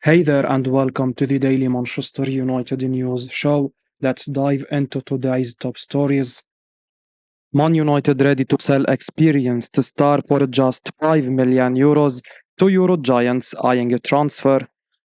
Hey there, and welcome to the Daily Manchester United News Show. Let's dive into today's top stories. Man United ready to sell experienced star for just €5 million to Euro giants eyeing a transfer.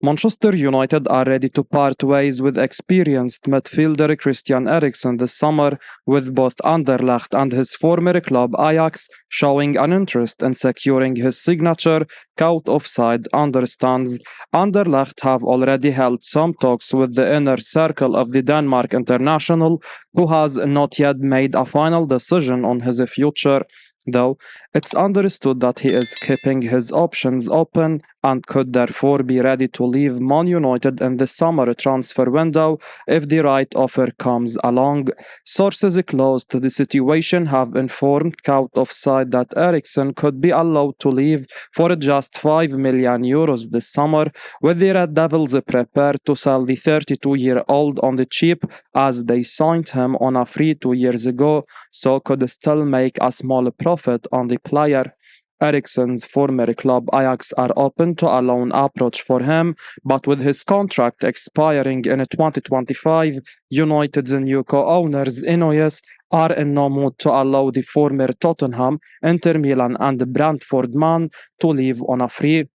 Manchester United are ready to part ways with experienced midfielder Christian Eriksen this summer, with both Anderlecht and his former club Ajax showing an interest in securing his signature. CaughtOffside understands Anderlecht have already held some talks with the inner circle of the Denmark international, who has not yet made a final decision on his future. Though it's understood that he is keeping his options open and could therefore be ready to leave Man United in the summer transfer window if the right offer comes along. Sources close to the situation have informed CaughtOffside that Erikson could be allowed to leave for just €5 million this summer, with the Red Devils prepared to sell the 32-year-old on the cheap, as they signed him on a free 2 years ago, so could still make a small profit on the player. Erikson's former club Ajax are open to a loan approach for him, but with his contract expiring in 2025, United's new co-owners Ineos are in no mood to allow the former Tottenham, Inter Milan and Brentford man to leave on a free.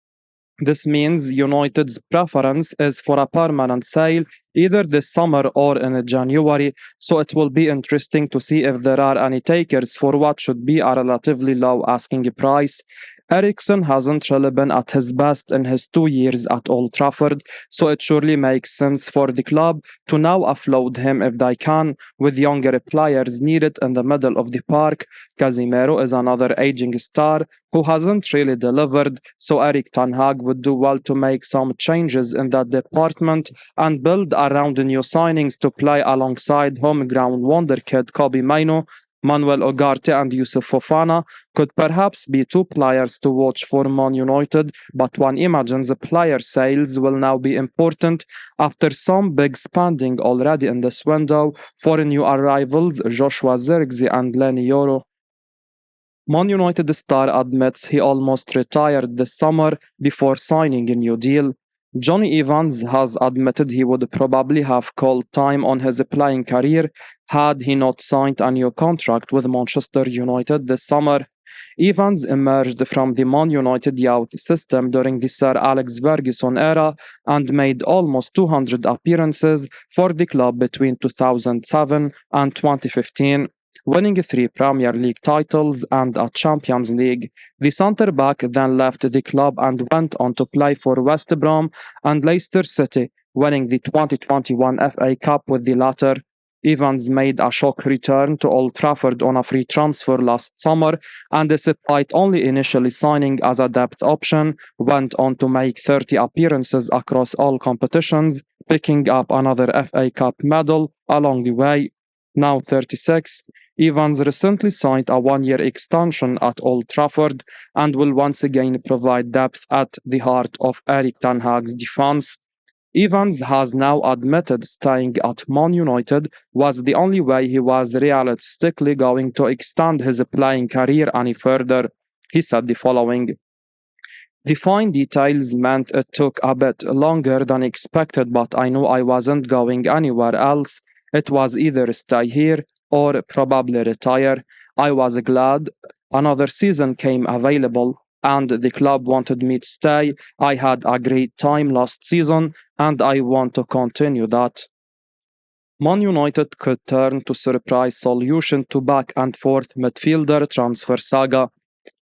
This means United's preference is for a permanent sale either this summer or in January, so it will be interesting to see if there are any takers for what should be a relatively low asking price. Erikson hasn't really been at his best in his 2 years at Old Trafford, so it surely makes sense for the club to now offload him if they can, with younger players needed in the middle of the park. Casemiro is another aging star who hasn't really delivered, so Erik ten Hag would do well to make some changes in that department and build around the new signings to play alongside homegrown wonderkid Kobbie Mainoo. Manuel Ugarte and Yusuf Fofana could perhaps be two players to watch for Man United, but one imagines player sales will now be important after some big spending already in this window for new arrivals Joshua Zirkzee and Lenny Yoro. Man United star admits he almost retired this summer before signing a new deal. Jonny Evans has admitted he would probably have called time on his playing career had he not signed a new contract with Manchester United this summer. Evans emerged from the Man United youth system during the Sir Alex Ferguson era and made almost 200 appearances for the club between 2007 and 2015. Winning 3 Premier League titles and a Champions League. The centre-back then left the club and went on to play for West Brom and Leicester City, winning the 2021 FA Cup with the latter. Evans made a shock return to Old Trafford on a free transfer last summer, and despite only initially signing as a depth option, went on to make 30 appearances across all competitions, picking up another FA Cup medal along the way. Now 36, Evans recently signed a 1-year extension at Old Trafford and will once again provide depth at the heart of Erik ten Hag's defense. Evans has now admitted staying at Man United was the only way he was realistically going to extend his playing career any further. He said the following: "The fine details meant it took a bit longer than expected, but I knew I wasn't going anywhere else. It was either stay here or probably retire. I was glad another season came available, and the club wanted me to stay. I had a great time last season, and I want to continue that." Man United could turn to surprise solution to back and forth midfielder transfer saga.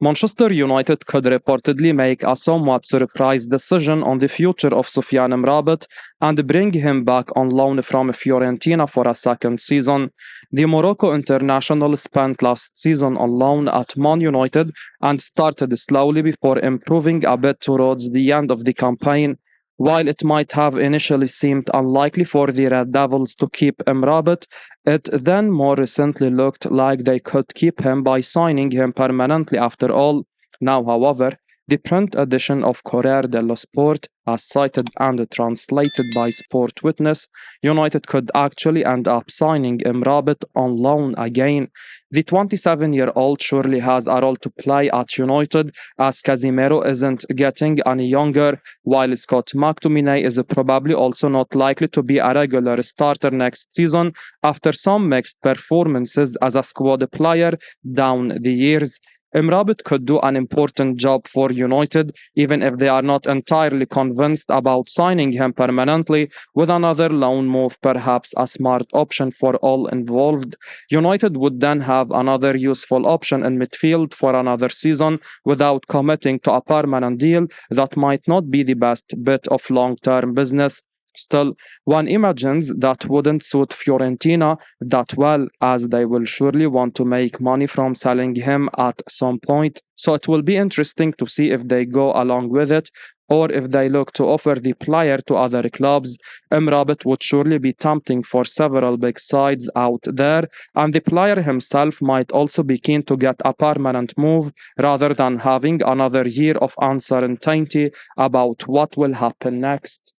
Manchester United could reportedly make a somewhat surprise decision on the future of Soufiane Amrabat and bring him back on loan from Fiorentina for a second season. The Morocco international spent last season on loan at Man United and started slowly before improving a bit towards the end of the campaign. While it might have initially seemed unlikely for the Red Devils to keep Amrabat, it then more recently looked like they could keep him by signing him permanently after all. Now, however, The print edition of Corriere dello Sport, as cited and translated by Sport Witness, United could actually end up signing Emrabet on loan again. The 27-year-old surely has a role to play at United, as Casemiro isn't getting any younger, while Scott McTominay is probably also not likely to be a regular starter next season after some mixed performances as a squad player down the years. Emrabet could do an important job for United, even if they are not entirely convinced about signing him permanently, with another loan move perhaps a smart option for all involved. United would then have another useful option in midfield for another season without committing to a permanent deal that might not be the best bit of long-term business. Still, one imagines that wouldn't suit Fiorentina that well, as they will surely want to make money from selling him at some point. So it will be interesting to see if they go along with it or if they look to offer the player to other clubs. Emrabet would surely be tempting for several big sides out there, and the player himself might also be keen to get a permanent move rather than having another year of uncertainty about what will happen next.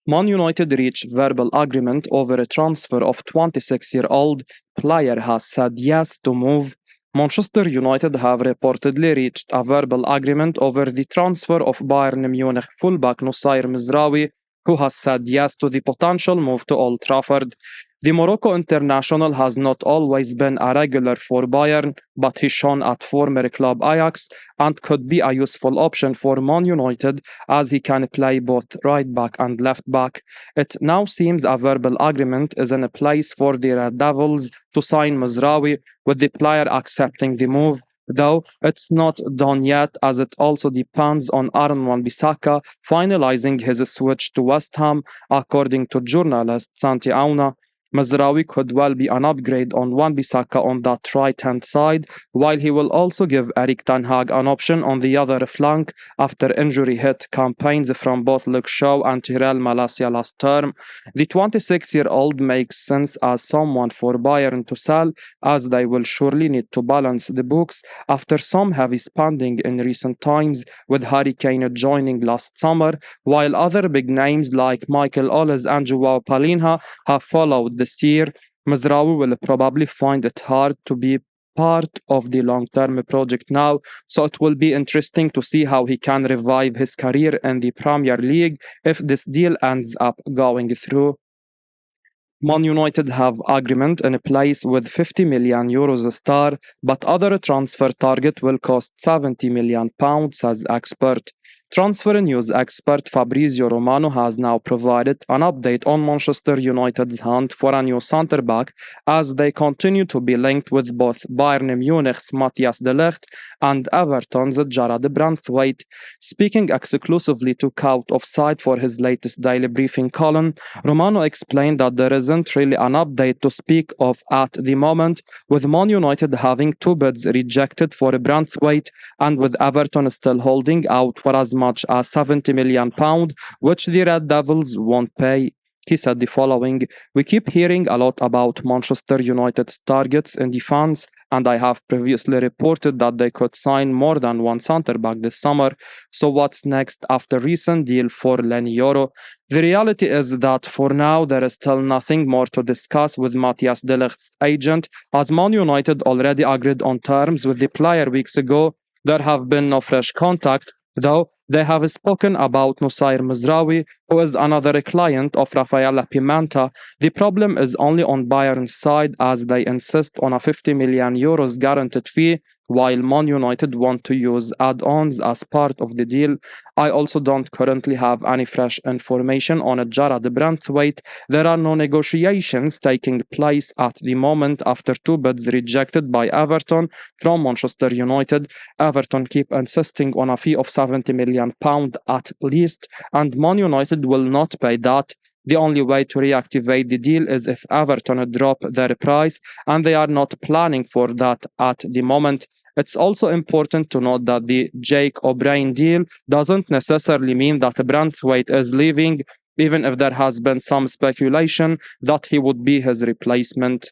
Man United reached verbal agreement over a transfer of 26-year-old player has said yes to move. Manchester United have reportedly reached a verbal agreement over the transfer of Bayern Munich fullback Nusayr Mizraoui, who has said yes to the potential move to Old Trafford. The Morocco international has not always been a regular for Bayern, but he shone at former club Ajax and could be a useful option for Man United as he can play both right back and left back. It now seems a verbal agreement is in place for the Red Devils to sign Mizraoui, with the player accepting the move. Though it's not done yet, as it also depends on Aaron Wan-Bissaka finalizing his switch to West Ham, according to journalist Santi Auna. Mizraoui could well be an upgrade on Wan-Bissaka on that right-hand side, while he will also give Erik ten Hag an option on the other flank after injury-hit campaigns from both Luke Shaw and Tyrell Malacia last term. The 26-year-old makes sense as someone for Bayern to sell, as they will surely need to balance the books after some heavy spending in recent times, with Harry Kane joining last summer, while other big names like Michael Olise and Joao Palinha have followed this year. Mizraoui will probably find it hard to be part of the long-term project now, so it will be interesting to see how he can revive his career in the Premier League if this deal ends up going through. Man United have agreement in place with 50 million euros a star, but other transfer target will cost 70 million pounds, says expert. Transfer news expert Fabrizio Romano has now provided an update on Manchester United's hunt for a new centre-back, as they continue to be linked with both Bayern Munich's Matthias de Ligt and Everton's Jarrad Branthwaite. Speaking exclusively to CaughtOffside for his latest daily briefing column, Romano explained that there isn't really an update to speak of at the moment, with Man United having two bids rejected for Branthwaite and with Everton still holding out for as much as 70 million pounds, which the Red Devils won't pay. He said the following: "We keep hearing a lot about Manchester United's targets in defence, and I have previously reported that they could sign more than one centre-back this summer. So what's next after recent deal for Leny Yoro? The reality is that for now there is still nothing more to discuss with Matthias de Ligt's agent, as Man United already agreed on terms with the player weeks ago. There have been no fresh contact, though they have spoken about Nusayr Mizraoui, who is another client of Rafaela Pimenta. The problem is only on Bayern's side, as they insist on a 50 million euros guaranteed fee, while Man United want to use add-ons as part of the deal. I also don't currently have any fresh information on Jarrad Branthwaite. There are no negotiations taking place at the moment after two bids rejected by Everton from Manchester United. Everton keep insisting on a fee of 70 million pounds at least, and Man United will not pay that. The only way to reactivate the deal is if Everton drop their price, and they are not planning for that at the moment. It's also important to note that the Jake O'Brien deal doesn't necessarily mean that Branthwaite is leaving, even if there has been some speculation that he would be his replacement.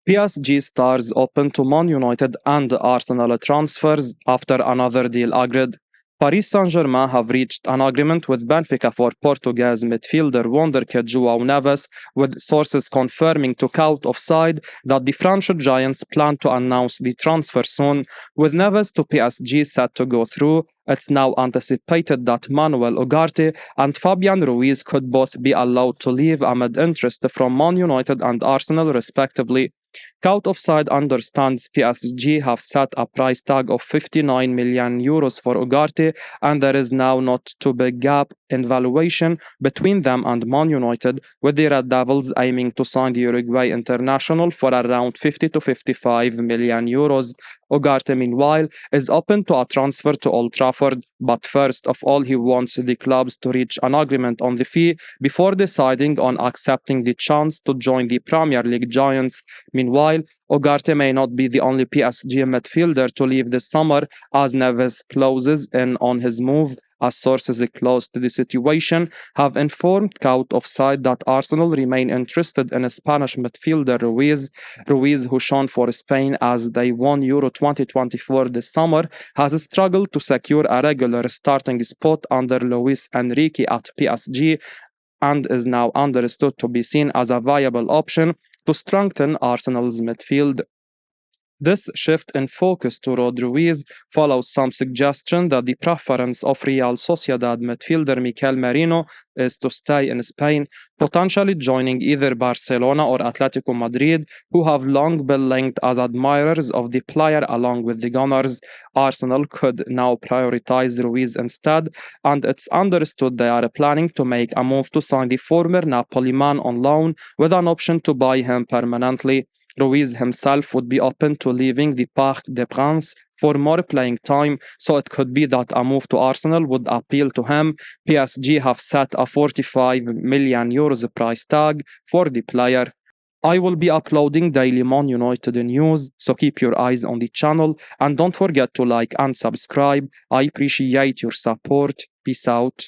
PSG stars open to Man United and Arsenal transfers after another deal agreed. Paris Saint-Germain have reached an agreement with Benfica for Portuguese midfielder wonderkid João Neves, with sources confirming to CaughtOffside that the French giants plan to announce the transfer soon. With Neves to PSG set to go through, it's now anticipated that Manuel Ugarte and Fabian Ruiz could both be allowed to leave amid interest from Man United and Arsenal respectively. CaughtOffside understands PSG have set a price tag of 59 million euros for Ugarte, and there is now not too big gap in valuation between them and Man United, with the Red Devils aiming to sign the Uruguay international for around 50 to 55 million euros. Ugarte, meanwhile, is open to a transfer to Old Trafford, but first of all he wants the clubs to reach an agreement on the fee before deciding on accepting the chance to join the Premier League giants. Meanwhile, Ugarte may not be the only PSG midfielder to leave this summer, as Neves closes in on his move, as sources close to the situation have informed CaughtOffside that Arsenal remain interested in a Spanish midfielder Ruiz, who shone for Spain as they won Euro 2024 this summer, has struggled to secure a regular starting spot under Luis Enrique at PSG, and is now understood to be seen as a viable option to strengthen Arsenal's midfield. This shift in focus to Rod Ruiz follows some suggestion that the preference of Real Sociedad midfielder Mikel Merino is to stay in Spain, potentially joining either Barcelona or Atletico Madrid, who have long been linked as admirers of the player along with the Gunners. Arsenal could now prioritize Ruiz instead, and it's understood they are planning to make a move to sign the former Napoli man on loan with an option to buy him permanently. Ruiz himself would be open to leaving the Parc des Princes for more playing time, so it could be that a move to Arsenal would appeal to him. PSG have set a 45 million euros price tag for the player. I will be uploading daily Man United news, so keep your eyes on the channel and don't forget to like and subscribe. I appreciate your support. Peace out.